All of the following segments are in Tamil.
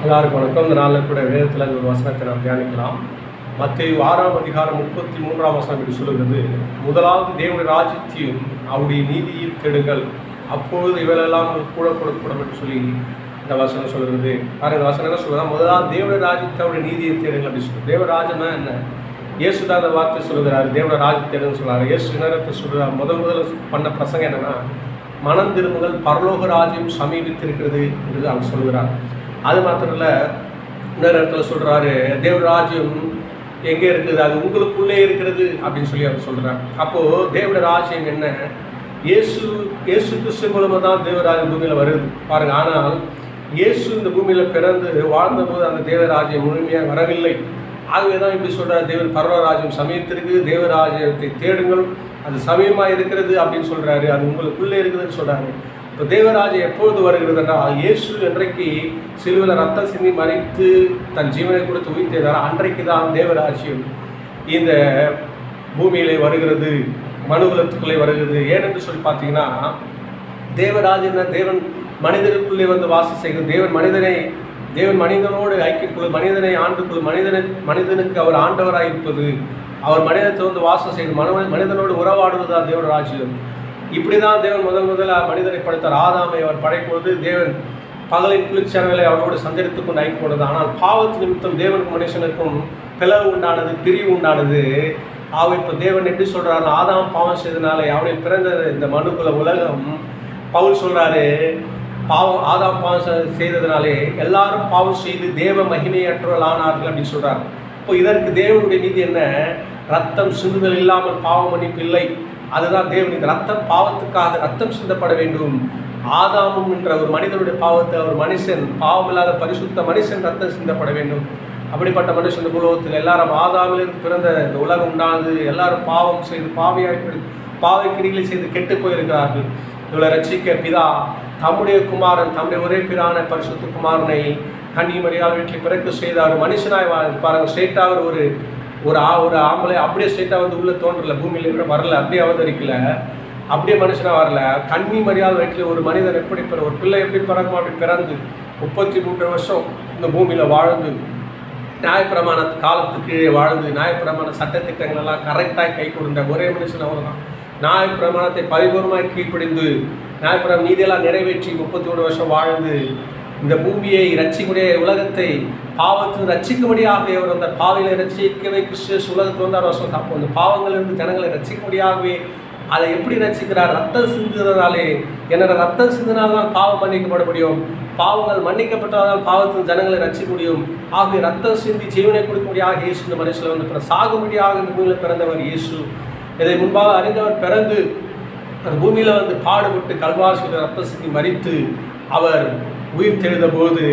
எல்லாருக்கும் வணக்கம். இந்த நாளில் கூட வேதத்தில் ஒரு வசனத்தை நாம் தியானிக்கலாம். மத்தேயு 6ஆம் அதிகாரம் 33ஆம் வசனம் இப்படி சொல்லுகிறது, முதலாவது தேவனுடைய ராஜ்யத்தையும் அவருடைய நீதியில் தேடுங்கள், அப்பொழுது இவையெல்லாம் கூட கொடுக்கப்படும் என்று சொல்லி இந்த வசனம் சொல்கிறது. இந்த வசனம் என்ன சொல்லுறா, முதலாவது தேவனுடைய ராஜ்யத்தை அவருடைய நீதியை தேடுங்கள் அப்படின்னு சொல்லுது. தேவராஜ்யம்னா என்ன? இயேசு தான் அந்த வார்த்தை சொல்லுகிறார், தேவனுடைய ராஜ்யத்தை தேடுன்னு சொல்கிறார். இயேசு நேரத்தை சொல்கிறார். முதல் பண்ண பிரசங்கம் என்னன்னா, மனம் திரும்புதல், பரலோக ராஜ்யம் சமீபித்திருக்கிறது என்று அவர் சொல்கிறார். அது மாத்திரம் இல்லை, இன்னொரு இடத்துல சொல்கிறாரு, தேவராஜ்யம் எங்கே இருக்குது, அது உங்களுக்குள்ளே இருக்கிறது அப்படின்னு சொல்லி அவர் சொல்கிறார். அப்போது தேவனுடைய ராஜ்யம் என்ன? இயேசு கிறிஸ்து மூலமாக தான் தேவராஜ்யம் பூமியில் வருது பாருங்கள். ஆனால் இயேசு இந்த பூமியில் பிறந்து வாழ்ந்தபோது அந்த தேவராஜ்யம் முழுமையாக வரவில்லை. ஆகவே தான் இப்படி சொல்கிறார், தேவன் பரலோகராஜ்யம் சமீபத்திற்கு, தேவராஜ்யத்தை தேடுங்கள், அது சமயமாக இருக்கிறது அப்படின்னு சொல்கிறாரு. அது உங்களுக்குள்ளே இருக்குதுன்னு சொல்கிறாரு. இப்போ தேவராஜ்யம் எப்பொழுது வருகிறதுனா, இயேசு என்றைக்கு சிலுவையில் ரத்தம் சிந்தி மறித்து தன் ஜீவனை கொடுத்து உயிர்த்தேதாரோ அன்றைக்கு தான் தேவராஜ்யம் இந்த பூமியிலே வருகிறது, மனுகுலத்துக்குள்ளே வருகிறது. ஏனென்று சொல்லி பார்த்தீங்கன்னா, தேவராஜ்யம் தேவன் மனிதனுக்குள்ளே வந்து வாசம் செய்கிறது. தேவன் மனிதனோடு ஐக்கியக்குழு, மனிதனை ஆண்டுக்குழு, மனிதனுக்கு அவர் ஆண்டவராக இருப்பது, அவர் மனிதத்தை வந்து வாசம் செய்து மனிதனோடு உறவாடுவது தான் தேவன் ராஜ்யம். இப்படி தான் தேவன் முதல்ல மனிதனை படைத்தார். ஆதாமை அவர் படைப்பொழுது தேவன் பகலின் குளிர்ச்சியானவர்களை அவரோடு சஞ்சரித்து கொண்டு ஐக்கிய கொண்டது. ஆனால் பாவத்து நிமித்தம் தேவனுக்கும் மனுஷனுக்கும் பிளவு உண்டானது, பிரிவு உண்டானது. இப்போ தேவன் எப்படி சொல்கிறாரு, ஆதாம் பாவம் செய்தனாலே அவனை பிறந்த இந்த மனுக்குல உலகம், பவுல் சொல்கிறாரு, ஆதாம் பாவம் செய்ததுனாலே எல்லாரும் பாவம் செய்து தேவ மகிமையற்றவர்கள் ஆனார்கள் அப்படின்னு சொல்கிறார். இப்போ இதற்கு தேவனுடைய நீதி என்ன? ரத்தம் சிந்துதல் இல்லாமல் பாவம் மன்னிப்பு இல்லை. அதுதான் தேவன். இந்த ரத்தம் பாவத்துக்காக ரத்தம் சிந்தப்பட வேண்டும். ஆதாமும் என்ற ஒரு மனிதனுடைய பாவத்தை ஒரு மனுஷன், பாவமில்லாத பரிசுத்த மனுஷன் ரத்தம் சிந்தப்பட வேண்டும். அப்படிப்பட்ட மனுஷன் இந்த உலகத்தில் எல்லாரும் ஆதாமிலிருந்து பிறந்த இந்த உலகம் உண்டானது. எல்லாரும் பாவம் செய்து பாவை கிரிகளை செய்து கெட்டு போயிருக்கிறார்கள். இவளை ரட்சிக்க பிதா தம்முடைய குமாரன், தம்முடைய ஒரே பிரான பரிசுத்த குமாரனை கன்னிமரியாள் வீட்டில் பிறக்க செய்தார். மனுஷனாய் பாருங்கள், ஸ்ட்ரெயிட்டாக ஒரு ஆம்பளை அப்படியே ஸ்ட்ரெயிட்டாக வந்து உள்ளே தோன்றல, பூமியில் கூட வரல, அப்படியே அவதரிக்கல, அப்படியே மனுஷனாக வரல. கன்னிமரியாள் வீட்டில் ஒரு மனிதன் எப்படி ஒரு பிள்ளை எப்படி பிறக்கும் அப்படி பிறந்து 33 வருஷம் இந்த பூமியில் வாழ்ந்து, நியாயப்பிரமாண காலத்துக்கு கீழே வாழ்ந்து, நியாயப்பிரமாண சட்டத்திட்டங்கள் எல்லாம் கரெக்டாக கை கொடுத்த ஒரே மனுஷன் அவர் தான். நியாயப்பிரமாணத்தை பரிபூர்ணமாக கீழ்ப்படிந்து நியாயப்பிரமாண நீதியெல்லாம் நிறைவேற்றி 33 வருஷம் வாழ்ந்து இந்த பூமியை ரட்சிக்கூடிய உலகத்தை பாவத்தில் ரட்சிக்கும்படியாகவே அவர் அந்த பாவைகளை ரட்சிக்கவே கிறிஸ்து உலகத்தில் வந்தார். வருஷம் அப்போ அந்த பாவங்களிலிருந்து ஜனங்களை ரட்சிக்கும்படியாகவே அதை எப்படி ரட்சிக்கிறார்? ரத்தம் சிந்துறதுனாலே. என்னோட ரத்தம் சிந்தினால்தான் பாவம் மன்னிக்கப்பட முடியும். பாவங்கள் மன்னிக்கப்பட்டால்தான் பாவத்தில் ஜனங்களை ரட்சிக்க முடியும். ஆகவே ரத்தம் சிந்தி ஜீவனை கொடுக்கும்படியாக இயேசு இந்த மனுஷில் வந்து சாகும்படியாக இந்த பூமியில் பிறந்தவர் இயேசு. இதை முன்பாக அறிந்தவர் பிறந்து அந்த பூமியில் வந்து பாடுபட்டு கல்வாரி ரத்தம் சிந்தி மறித்து அவர் உயிர் தெழுந்த போது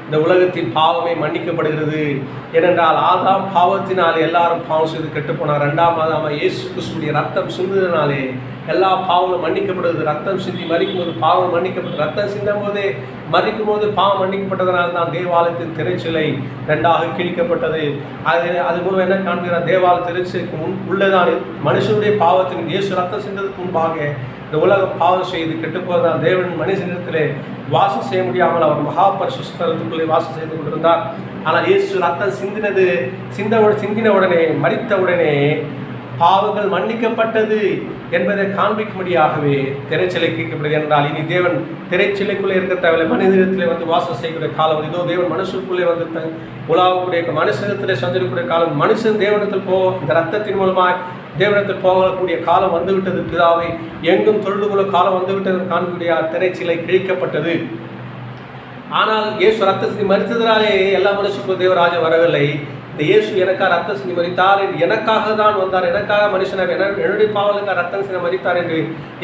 இந்த உலகத்தின் பாவமே மன்னிக்கப்படுகிறது. ஏனென்றால் ஆதாம் பாவத்தினாலே எல்லாரும் பாவம் செய்து கெட்டுப்போனார். 2ஆம் ஆதாம் இயேசு கிறிஸ்துவுடைய ரத்தம் சிந்துனாலே எல்லா பாவங்களும் மன்னிக்கப்படுது. ரத்தம் சிந்தி மறிக்கும் போது பாவம் மன்னிக்கப்பட்டது. ரத்தம் சிந்தும் போதே மறிக்கும் போது பாவம் மன்னிக்கப்பட்டதனால தான் தேவாலயத்தின் திரைச்சிலை 2ஆக கிழிக்கப்பட்டது. அது மூலம் என்ன காண்கிறார்? தேவாலய திரைச்சிலைக்கு உள்ளதான் மனுஷனுடைய பாவத்தின் இயேசு ரத்தம் சிந்ததுக்கு முன்பாக இந்த உலகம் பாவம் செய்து கெட்டுப்போவதால் தேவன் மனுஷனிடத்திலே வாசம் செய்ய முடியாமல் அவர் மகாபரிசுத்தலத்துக்குள்ளே வாசம் செய்து கொண்டிருந்தார். ஆனால் இயேசு ரத்தம் சிந்தின உடனே, மரித்த உடனே பாவங்கள் மன்னிக்கப்பட்டது என்பதை காண்பிக்கும்படியாகவே திரைச்சிலை கேட்கப்படுது. என்றால் இனி தேவன் திரைச்சிலைக்குள்ளே இருக்க தேவையில்லை, மனிதனிடத்திலே வந்து வாசம் செய்யக்கூடிய காலம். இதோ தேவன் மனுஷனுக்குள்ளே வந்து உலாவக்கூடிய மனுஷனிடத்திலே சஞ்சரிக்கூடிய காலம். மனுஷன் தேவனிடத்தில் இந்த ரத்தத்தின் மூலமாய் தேவனிடத்தில் போகக்கூடிய காலம் வந்துவிட்டது. பிதாவை எங்கும் தொழுது கொள்ள காலம் வந்துவிட்டது காண்புடைய திரைச்சிலை கிழிக்கப்பட்டது. ஆனால் இயேசு ரத்த சிந்தி மறித்ததினாலே எல்லா மனுஷனுக்கும் தேவராஜ்யம் வரவில்லை. இந்த இயேசு எனக்காக ரத்த சிந்தி மறித்தார், எனக்காக தான் வந்தார், எனக்காக மனுஷனாக என்னுடைய பாவலுக்காக ரத்தம் சிந்தி மறித்தார் என்று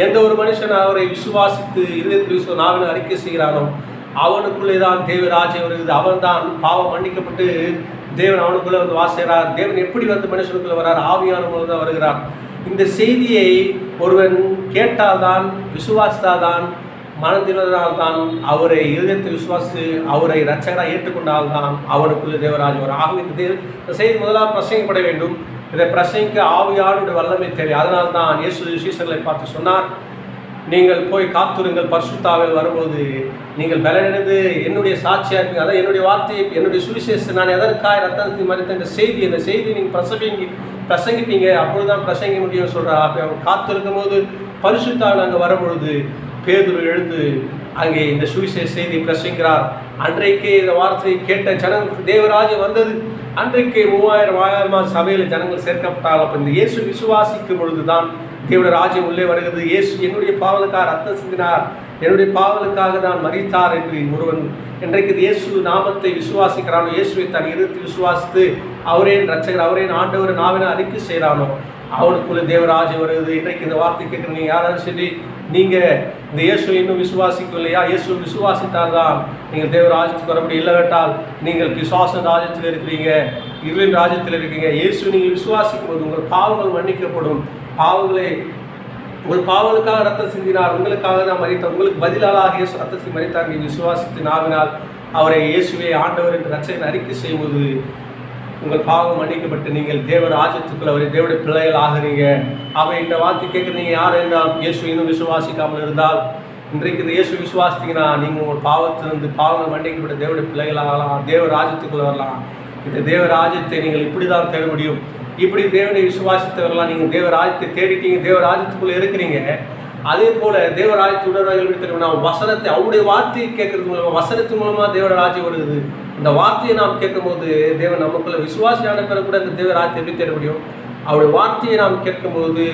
எந்த ஒரு மனுஷன் அவரை விசுவாசித்து இருதயத்தில் நாவின் அறிக்கை செய்கிறானோ அவனுக்குள்ளே தான் தேவராஜ்யம் வருகிறது. அவன் தான் பாவம் மன்னிக்கப்பட்டு தேவன் அவனுக்குள்ளே வந்து வாசிக்கிறார். தேவன் எப்படி வந்து மனுஷனுக்குள்ளே வர்றார்? ஆவியான மூலம் தான் வருகிறார். இந்த செய்தியை ஒருவன் கேட்டால்தான், விசுவாசித்தால்தான், மனதினால்தான், அவரை இருதயத்தில் விசுவாசி அவரை இரட்சகராக ஏற்றுக்கொண்டால்தான் அவனுக்குள்ளே தேவராஜ்யம் வரும். ஆகவே இந்த செய்தி முதலாக பிரசங்கிக்கப்பட வேண்டும். இதை பிரசங்கிக்க ஆவியானுடைய வல்லமை தேவை. அதனால்தான் இயேசு சீஷர்களை பார்த்து சொன்னார், நீங்கள் போய் காத்துருங்கள், பரிசுத்த ஆவியானவர் வரும்போது நீங்கள் பலனடைந்து என்னுடைய சாட்சியாக இருப்பீங்க. அதான் என்னுடைய வார்த்தையை, என்னுடைய சுவிசேஷம் நான் எதற்காக ரத்தத்தை மறித்த இந்த செய்தி நீங்கள் பிரசங்கிப்பீங்க, அப்பொழுதுதான் பிரசங்க முடியும்னு சொல்கிறார். அப்போ அவங்க காத்திருக்கும் போது பரிசுத்த ஆவியானவர் அங்கே வரும்பொழுது பேதுரு எழுந்து அங்கே இந்த சுவிசேஷ செய்தி பிரசங்கிறார். அன்றைக்கே இந்த வார்த்தையை கேட்ட ஜனங்களுக்கு தேவராஜ்யம் வந்தது. அன்றைக்கு 3000 சபையில் ஜனங்கள் சேர்க்கப்பட்டால் அப்போ இந்த இயேசு விசுவாசிக்கும் பொழுதுதான் தேவனுடைய ராஜ்யம் உள்ளே வருகிறது. இயேசு என்னுடைய பாவலுக்காக ரத்தம் சிந்தினார், என்னுடைய பாவலுக்காக தான் மரித்தார் என்று ஒருவன் இன்றைக்கு இயேசு நாமத்தை விசுவாசிக்கிறானோ, இயேசுவை தன் இருதயத்தில் விசுவாசித்து அவரே ரட்சகர், அவரே ஆண்டவர் நாவின அறிக்கை செய்கிறானோ, அவனுக்குள்ள தேவராஜ்யம் வருகிறது. இன்றைக்கு இந்த வார்த்தை கேட்குற நீங்கள் யாராலும் சரி, நீங்கள் இந்த இயேசுவை இன்னும் விசுவாசிக்கவில்லையா? இயேசு விசுவாசித்தால் தான் நீங்கள் தேவராஜ்யத்துக்கு வர முடியும். இல்லைவிட்டால் நீங்கள் பிசாசன் ராஜ்யத்தில் இருக்கிறீங்க, இருளின் ராஜ்யத்தில் இருக்கீங்க. இயேசு நீங்கள் விசுவாசிக்கும் போது உங்கள் பாவங்கள் மன்னிக்கப்படும். உங்கள் பாவலுக்காக ரத்தம் சிந்தினார், உங்களுக்காக தான் மரித்தார், உங்களுக்கு பதிலாக இயேசு ரத்தத்தை மரித்தார். நீங்கள் விசுவாசித்து நாவினால் அவரை இயேசுவை ஆண்டவர் என்று ரட்சகன் அறிக்கை செய்யும்போது உங்கள் பாவம் மன்னிக்கப்பட்டு நீங்கள் தேவ ராஜ்யத்துக்குள்ள அவரை தேவனுடைய பிள்ளைகள் ஆகிறீங்க. அவை இந்த வார்த்தை கேட்குற நீங்கள் யார் என்றால் இயேசு இன்னும் விசுவாசிக்காமல் இருந்தால் இன்றைக்கு இந்த இயேசு விசுவாசித்தீங்கன்னா நீங்கள் உங்கள் பாவத்திலிருந்து பாவங்கள் மன்னிக்கப்பட்ட தேவனுடைய பிள்ளைகள் ஆகலாம், தேவ ராஜ்யத்துக்குள்ள வரலாம். இந்த தேவ ராஜ்யத்தை நீங்கள் இப்படி தான் தேட முடியும். இப்படி தேவனை விசுவாசித்தவர்களாம் நீங்கள் தேவ ராஜ்யத்தை தேடிட்டீங்க, தேவ ராஜ்யத்துக்குள்ளே இருக்கிறீங்க. அதே போல் தேவ ராஜ்யத்துடன் நாம் வசனத்தை, அவருடைய வார்த்தையை கேட்கறது மூலமாக, வசனத்தின் மூலமாக தேவ ராஜ்யம் வருகிறது. இந்த வார்த்தையை நாம் கேட்கும்போது தேவன் நமக்குள்ள விசுவாசியான பிறகு கூட இந்த தேவ ராஜ்யத்தை எப்படி தேட முடியும்? அவருடைய வார்த்தையை நாம் கேட்கும்போது,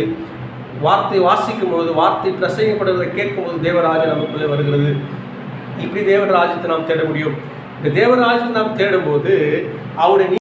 வார்த்தையை வாசிக்கும் போது, வார்த்தை பிரசங்கப்படுவதை கேட்கும்போது தேவராஜ்யம் நமக்குள்ளே வருகிறது. இப்படி தேவராஜ்யத்தை நாம் தேட முடியும். இந்த தேவராஜ்யத்தை நாம் தேடும்போது அவருடைய